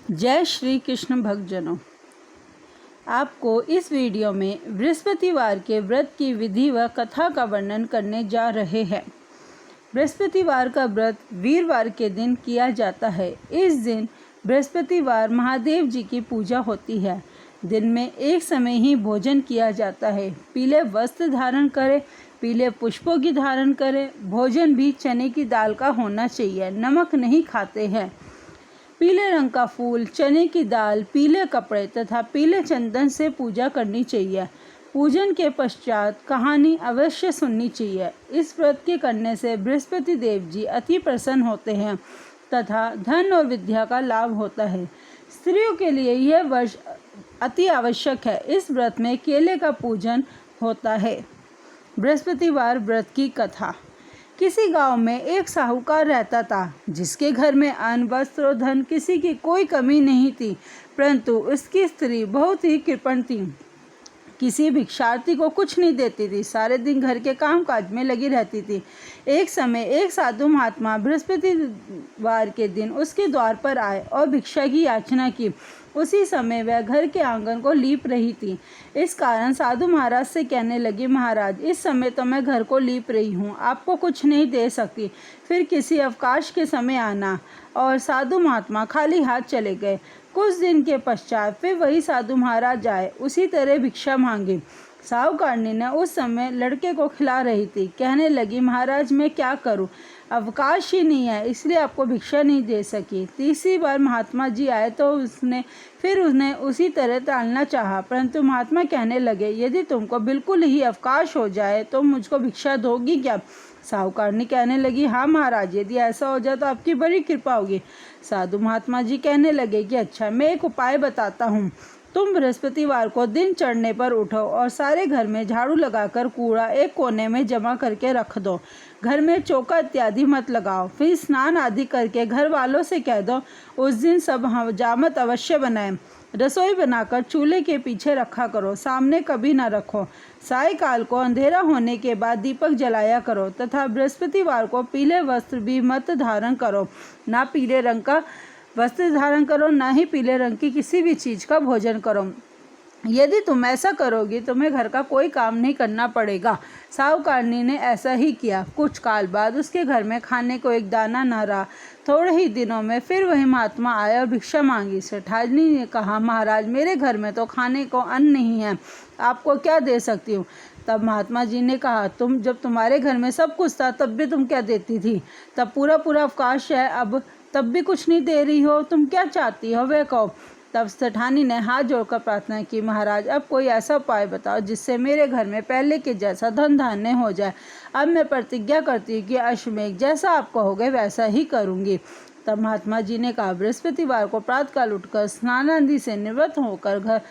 जय श्री कृष्ण भक्तजनों, आपको इस वीडियो में बृहस्पतिवार के व्रत की विधि व कथा का वर्णन करने जा रहे हैं। बृहस्पतिवार का व्रत वीरवार के दिन किया जाता है। इस दिन बृहस्पतिवार महादेव जी की पूजा होती है। दिन में एक समय ही भोजन किया जाता है। पीले वस्त्र धारण करें, पीले पुष्पों की धारण करें। भोजन भी चने की दाल का होना चाहिए। नमक नहीं खाते हैं। पीले रंग का फूल, चने की दाल, पीले कपड़े तथा पीले चंदन से पूजा करनी चाहिए। पूजन के पश्चात कहानी अवश्य सुननी चाहिए। इस व्रत के करने से बृहस्पति देव जी अति प्रसन्न होते हैं तथा धन और विद्या का लाभ होता है। स्त्रियों के लिए यह वर्ष अति आवश्यक है। इस व्रत में केले का पूजन होता है। बृहस्पतिवार व्रत की कथा। किसी गांव में एक साहूकार रहता था, जिसके घर में अन्न, वस्त्र और धन किसी की कोई कमी नहीं थी, परंतु उसकी स्त्री बहुत ही कृपण थी। किसी भिक्षार्थी को कुछ नहीं देती थी। सारे दिन घर के काम काज में लगी रहती थी। एक समय एक साधु महात्मा बृहस्पतिवार के दिन उसके द्वार पर आए और भिक्षा की याचना की। उसी समय वह घर के आंगन को लीप रही थी। इस कारण साधु महाराज से कहने लगी, महाराज, इस समय तो मैं घर को लीप रही हूँ, आपको कुछ नहीं दे सकती, फिर किसी अवकाश के समय आना। और साधु महात्मा खाली हाथ चले गए। कुछ दिन के पश्चात फिर वही साधु महाराज आए, उसी तरह भिक्षा मांगी। साहूकारनी ने उस समय लड़के को खिला रही थी। कहने लगी, महाराज, मैं क्या करूं, अवकाश ही नहीं है, इसलिए आपको भिक्षा नहीं दे सकी। तीसरी बार महात्मा जी आए तो उन्हें उसी तरह टालना चाहा, परंतु महात्मा कहने लगे, यदि तुमको बिल्कुल ही अवकाश हो जाए तो मुझको भिक्षा दोगी क्या? साहूकारनी कहने लगी, हाँ महाराज, यदि ऐसा हो जाए तो आपकी बड़ी कृपा होगी। साधु महात्मा जी कहने लगे कि अच्छा, मैं एक उपाय बताता हूँ। तुम बृहस्पतिवार को दिन चढ़ने पर उठो और सारे घर में झाड़ू लगाकर कूड़ा एक कोने में जमा करके रख दो। घर में चौका इत्यादि मत लगाओ। फिर स्नान आदि करके घर वालों से कह दो उस दिन सब हजामत अवश्य बनाएं। रसोई बनाकर चूल्हे के पीछे रखा करो, सामने कभी न रखो। सायकाल को अंधेरा होने के बाद दीपक जलाया करो तथा बृहस्पतिवार को पीले वस्त्र भी मत धारण करो। ना पीले रंग का वस्त्र धारण करो, ना ही पीले रंग की किसी भी चीज़ का भोजन करो। यदि तुम ऐसा करोगी तुम्हें घर का कोई काम नहीं करना पड़ेगा। साहूकारनी ने ऐसा ही किया। कुछ काल बाद उसके घर में खाने को एक दाना न रहा। थोड़े ही दिनों में फिर वही महात्मा आया और भिक्षा मांगी। सेठानी ने कहा, महाराज, मेरे घर में तो खाने को अन्न नहीं है, आपको क्या दे सकती हूँ? तब महात्मा जी ने कहा, जब तुम्हारे घर में सब कुछ था तब भी तुम क्या देती थी? तब पूरा अवकाश है, अब तब भी कुछ नहीं दे रही हो, तुम क्या चाहती हो वह कहो। तब सेठानी ने हाथ जोड़कर प्रार्थना की, महाराज, अब कोई ऐसा उपाय बताओ जिससे मेरे घर में पहले के जैसा धन धान्य हो जाए। अब मैं प्रतिज्ञा करती हूँ कि अश्वमेघ जैसा आप कहोगे वैसा ही करूँगी। तब महात्मा जी ने कहा, बृहस्पतिवार को प्रातःकाल उठकर स्नान आदि से निवृत्त होकर घर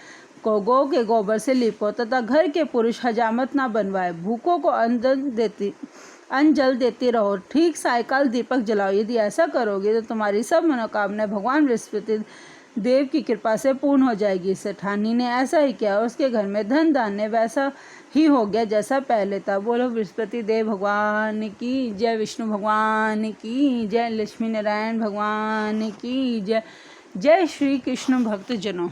को गौ के गोबर से लीपो तथा घर के पुरुष हजामत न बनवाए। भूखों को अन्न जल देती रहो। ठीक सायकाल दीपक जलाओ। यदि ऐसा करोगे तो तुम्हारी सब मनोकामनाएं भगवान बृहस्पति देव की कृपा से पूर्ण हो जाएगी। सेठानी ने ऐसा ही किया। उसके घर में धन धान्य वैसा ही हो गया जैसा पहले था। बोलो बृहस्पति देव भगवान की जय, विष्णु भगवान की जय, लक्ष्मी नारायण भगवान की जय। जय श्री कृष्ण भक्तजनों।